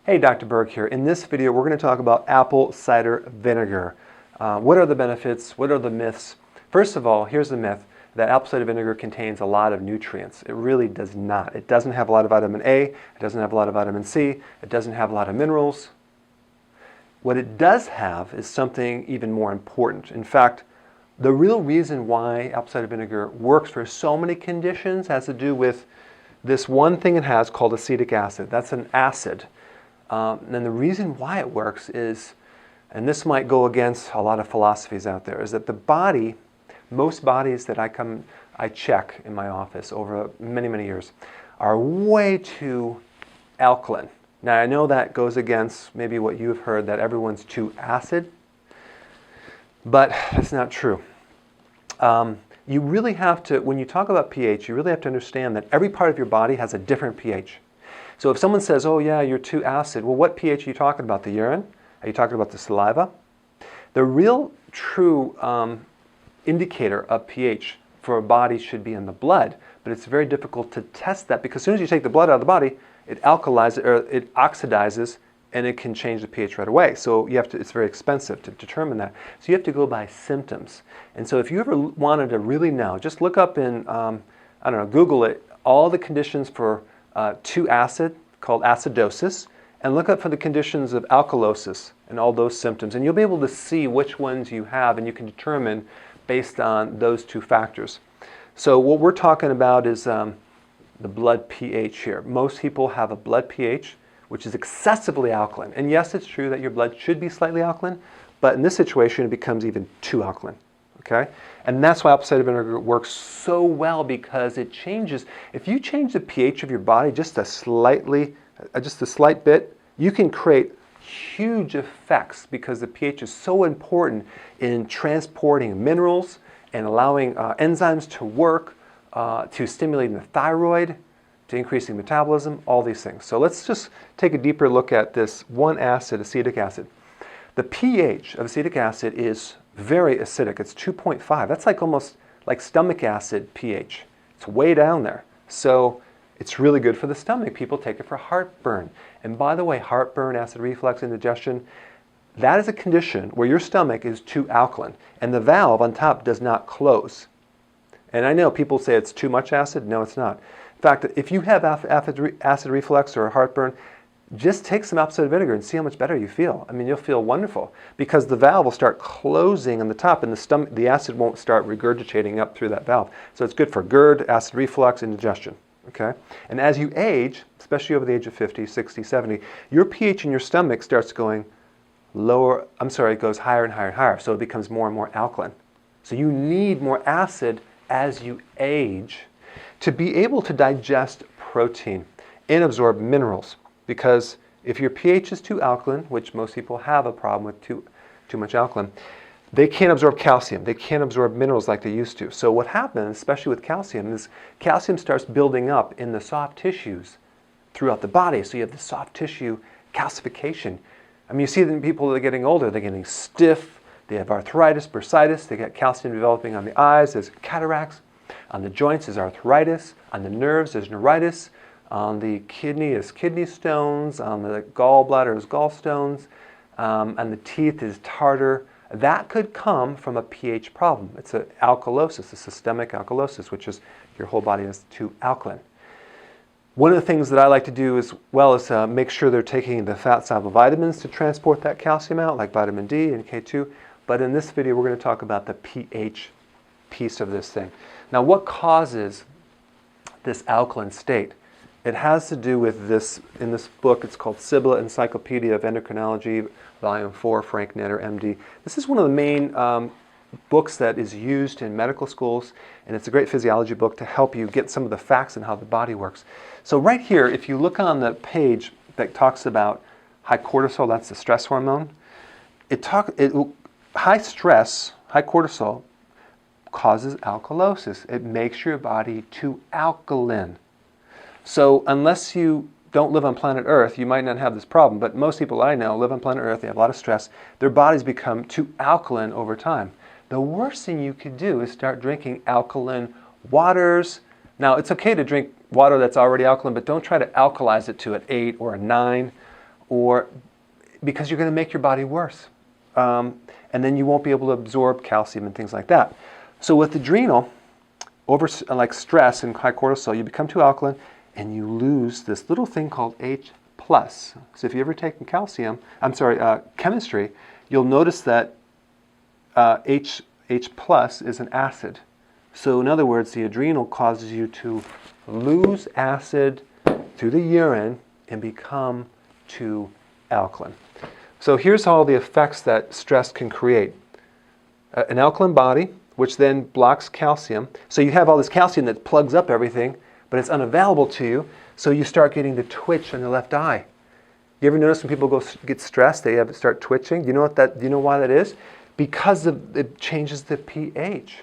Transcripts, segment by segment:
Hey, Dr. Berg here. In this video, we're going to talk about apple cider vinegar. What are the benefits? What are the myths? First of all, here's the myth that apple cider vinegar contains a lot of nutrients. It really does not. It doesn't have a lot of vitamin A. It doesn't have a lot of vitamin C. It doesn't have a lot of minerals. What it does have is something even more important. In fact, the real reason why apple cider vinegar works for so many conditions has to do with this one thing it has called acetic acid. That's an acid. And the reason why it works is, and this might go against a lot of philosophies out there, is that the body, most bodies that I check in my office over many, many years, are way too alkaline. Now I know that goes against maybe what you've heard, that everyone's too acid, but that's not true. You really have to, when you talk about pH, you really have to understand that every part of your body has a different pH. So if someone says, oh yeah, you're too acid, well, what pH are you talking about? The urine? Are you talking about the saliva? The real true indicator of pH for a body should be in the blood, but it's very difficult to test that because as soon as you take the blood out of the body, it alkalizes or it oxidizes and it can change the pH right away. So you have to, it's very expensive to determine that. So you have to go by symptoms. And so if you ever wanted to really know, just look up in, I don't know, Google it, all the conditions for too acid, called acidosis, and look up for the conditions of alkalosis and all those symptoms. And you'll be able to see which ones you have, and you can determine based on those two factors. So what we're talking about is the blood pH here. Most people have a blood pH which is excessively alkaline. And yes, it's true that your blood should be slightly alkaline, but in this situation it becomes even too alkaline. Okay? And that's why apple cider vinegar works so well, because it changes. If you change the pH of your body just a slight bit, you can create huge effects because the pH is so important in transporting minerals and allowing enzymes to work, to stimulating the thyroid, to increasing metabolism, all these things. So let's just take a deeper look at this one acid, acetic acid. The pH of acetic acid is very acidic. It's 2.5. That's like almost like stomach acid pH. It's way down there. So it's really good for the stomach. People take it for heartburn. And by the way, heartburn, acid reflux, indigestion, that is a condition where your stomach is too alkaline and the valve on top does not close. And I know people say it's too much acid. No, it's not. In fact, if you have acid reflux or heartburn, just take some apple cider vinegar and see how much better you feel. I mean, you'll feel wonderful because the valve will start closing on the top and the acid won't start regurgitating up through that valve. So it's good for GERD, acid reflux, indigestion. Okay? And as you age, especially over the age of 50, 60, 70, your pH in your stomach starts going lower, it goes higher and higher and higher. So it becomes more and more alkaline. So you need more acid as you age to be able to digest protein and absorb minerals. Because if your pH is too alkaline, which most people have a problem with too much alkaline, they can't absorb calcium. They can't absorb minerals like they used to. So what happens, especially with calcium, is calcium starts building up in the soft tissues throughout the body. So you have the soft tissue calcification. I mean, you see that people that are getting older, they're getting stiff, they have arthritis, bursitis, they get calcium developing on the eyes, there's cataracts. On the joints is arthritis, on the nerves is neuritis, on the kidney is kidney stones, on the gallbladder is gallstones, and the teeth is tartar. That could come from a pH problem. It's an alkalosis, a systemic alkalosis, which is your whole body is too alkaline. One of the things that I like to do as well is make sure they're taking the fat-soluble vitamins to transport that calcium out, like vitamin D and K2. But in this video, we're going to talk about the pH piece of this thing. Now, what causes this alkaline state? It has to do with this, in this book, it's called Cibola Encyclopedia of Endocrinology, Volume 4, Frank Netter, MD. This is one of the main books that is used in medical schools, and it's a great physiology book to help you get some of the facts and how the body works. So right here, if you look on the page that talks about high cortisol, that's the stress hormone, high stress, high cortisol, causes alkalosis. It makes your body too alkaline. So unless you don't live on planet Earth, you might not have this problem. But most people I know live on planet Earth, they have a lot of stress, their bodies become too alkaline over time. The worst thing you could do is start drinking alkaline waters. Now, it's okay to drink water that's already alkaline, but don't try to alkalize it to an 8 or a 9 or because you're going to make your body worse. And then you won't be able to absorb calcium and things like that. So with adrenal, like stress and high cortisol, you become too alkaline and you lose this little thing called H+. So if you ever taken chemistry, you'll notice that H+ is an acid. So in other words, the adrenal causes you to lose acid through the urine and become too alkaline. So here's all the effects that stress can create. An alkaline body, which then blocks calcium. So you have all this calcium that plugs up everything, but it's unavailable to you, so you start getting the twitch in the left eye. You ever notice when people get stressed, they start twitching? Do you know why that is? Because it changes the pH,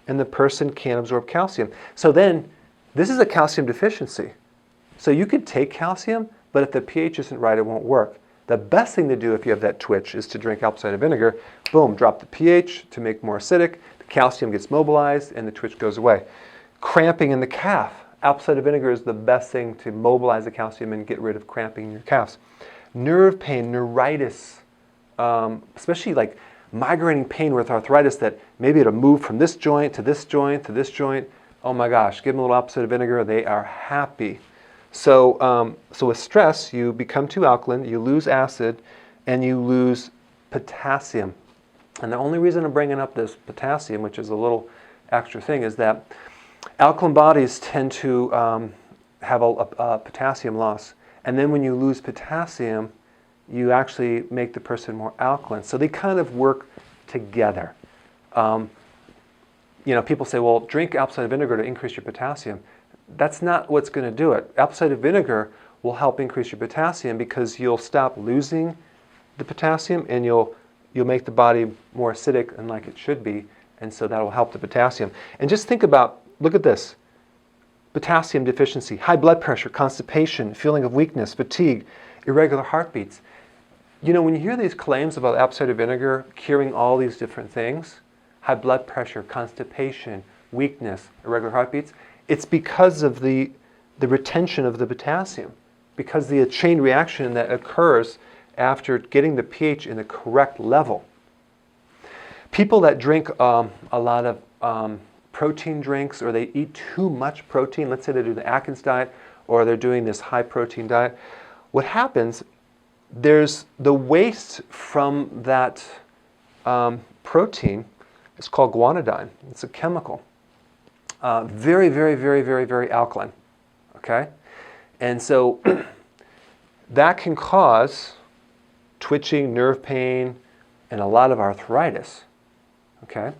and the person can't absorb calcium. So then, this is a calcium deficiency. So you could take calcium, but if the pH isn't right, it won't work. The best thing to do if you have that twitch is to drink apple cider vinegar. Boom, drop the pH to make more acidic. The calcium gets mobilized and the twitch goes away. Cramping in the calf. Apple cider vinegar is the best thing to mobilize the calcium and get rid of cramping in your calves. Nerve pain, neuritis, especially like migrating pain with arthritis that maybe it'll move from this joint to this joint to this joint. Oh my gosh, give them a little apple cider vinegar, they are happy. So with stress, you become too alkaline, you lose acid, and you lose potassium. And the only reason I'm bringing up this potassium, which is a little extra thing, is that alkaline bodies tend to have a potassium loss. And then when you lose potassium, you actually make the person more alkaline. So they kind of work together. People say, well, drink apple cider vinegar to increase your potassium. That's not what's going to do it. Apple cider vinegar will help increase your potassium because you'll stop losing the potassium and you'll make the body more acidic and like it should be, and so that will help the potassium. And just think about, look at this. Potassium deficiency, high blood pressure, constipation, feeling of weakness, fatigue, irregular heartbeats. When you hear these claims about apple cider vinegar curing all these different things, high blood pressure, constipation, weakness, irregular heartbeats, it's because of the retention of the potassium, because the chain reaction that occurs after getting the pH in the correct level. People that drink a lot of protein drinks, or they eat too much protein, let's say they do the Atkins diet, or they're doing this high protein diet, what happens, there's the waste from that protein, it's called guanidine. It's a chemical. Very, very, very, very, very alkaline, okay? And so that can cause twitching, nerve pain, and a lot of arthritis, okay?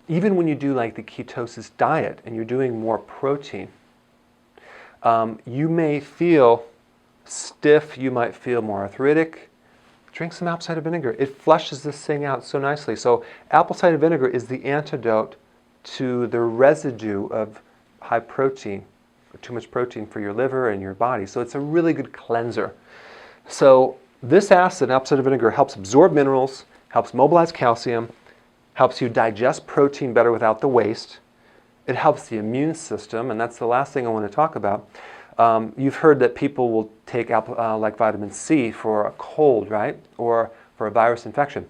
Even when you do like the ketosis diet and you're doing more protein, you may feel stiff, you might feel more arthritic. Drink some apple cider vinegar. It flushes this thing out so nicely. So apple cider vinegar is the antidote to the residue of high protein, or too much protein for your liver and your body. So it's a really good cleanser. So this acid, apple cider vinegar, helps absorb minerals, helps mobilize calcium, helps you digest protein better without the waste. It helps the immune system, and that's the last thing I want to talk about. You've heard that people will take like vitamin C for a cold, right? Or for a virus infection.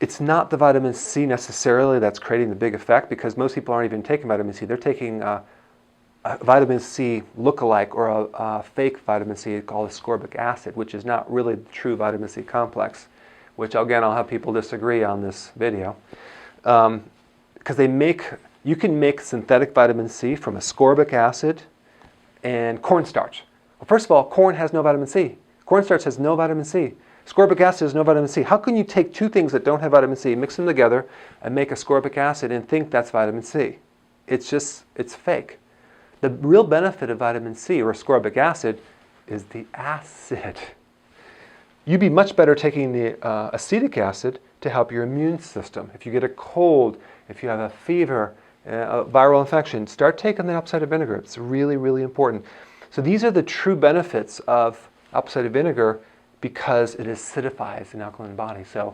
It's not the vitamin C necessarily that's creating the big effect, because most people aren't even taking vitamin C. They're taking a vitamin C lookalike, or a fake vitamin C called ascorbic acid, which is not really the true vitamin C complex, which again, I'll have people disagree on this video. Because you can make synthetic vitamin C from ascorbic acid and cornstarch. Well, first of all, corn has no vitamin C. Cornstarch has no vitamin C. Ascorbic acid has no vitamin C. How can you take two things that don't have vitamin C, mix them together, and make ascorbic acid and think that's vitamin C? It's fake. The real benefit of vitamin C, or ascorbic acid, is the acid. You'd be much better taking the acetic acid to help your immune system. If you get a cold, if you have a fever, a viral infection, start taking the apple cider vinegar. It's really, really important. So these are the true benefits of apple cider vinegar, because it acidifies an alkaline body. So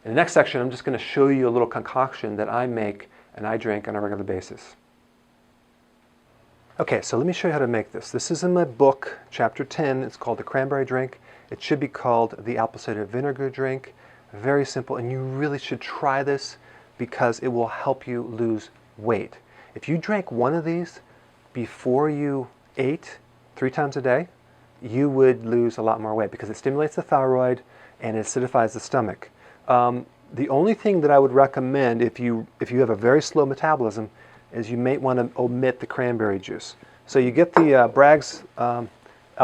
in the next section, I'm just going to show you a little concoction that I make and I drink on a regular basis. Okay, so let me show you how to make this. This is in my book, chapter 10. It's called the cranberry drink. It should be called the apple cider vinegar drink. Very simple, and you really should try this because it will help you lose weight. If you drank one of these before you ate 3 times a day, you would lose a lot more weight because it stimulates the thyroid and it acidifies the stomach. The only thing that I would recommend if you have a very slow metabolism is you may want to omit the cranberry juice. So you get the Bragg's apple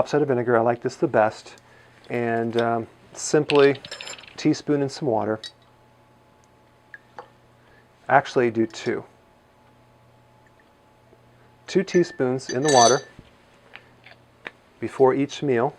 cider vinegar. I like this the best. And simply a teaspoon in some water. Actually do 2. 2 teaspoons in the water before each meal.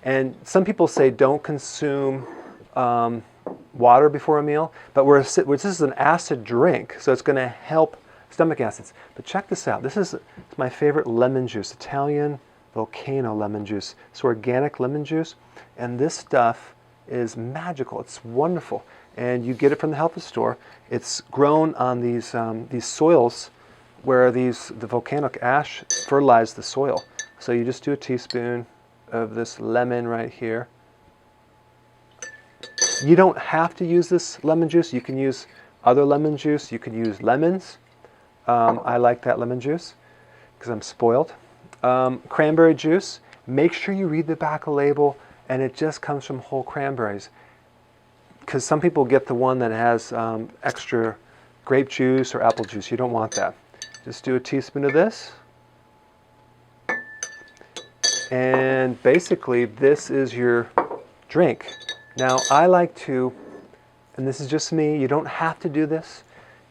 And some people say don't consume water before a meal, but this is an acid drink, so it's going to help stomach acids. But check this out. This is my favorite lemon juice, Italian Volcano lemon juice. It's organic lemon juice, and this stuff is magical. It's wonderful, and you get it from the health store. It's grown on these soils where the volcanic ash fertilize the soil. So you just do a teaspoon of this lemon right here. You don't have to use this lemon juice. You can use other lemon juice. You can use lemons. I like that lemon juice because I'm spoiled. Cranberry juice, make sure you read the back of the label and it just comes from whole cranberries. Because some people get the one that has extra grape juice or apple juice. You don't want that. Just do a teaspoon of this. And basically this is your drink. Now I like to, and this is just me, you don't have to do this.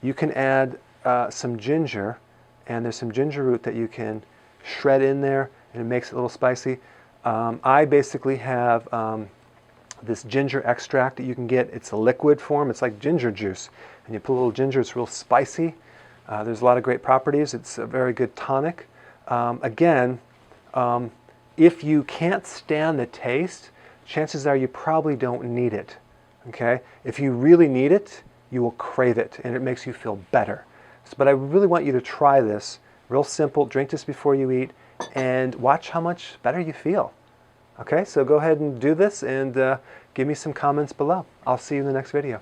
You can add some ginger, and there's some ginger root that you can shred in there, and it makes it a little spicy. I basically have this ginger extract that you can get. It's a liquid form. It's like ginger juice, and you put a little ginger. It's real spicy. There's a lot of great properties. It's a very good tonic. Again, if you can't stand the taste, chances are you probably don't need it. Okay? If you really need it, you will crave it, and it makes you feel better. But I really want you to try this. Real simple. Drink this before you eat and watch how much better you feel. Okay, so go ahead and do this and give me some comments below. I'll see you in the next video.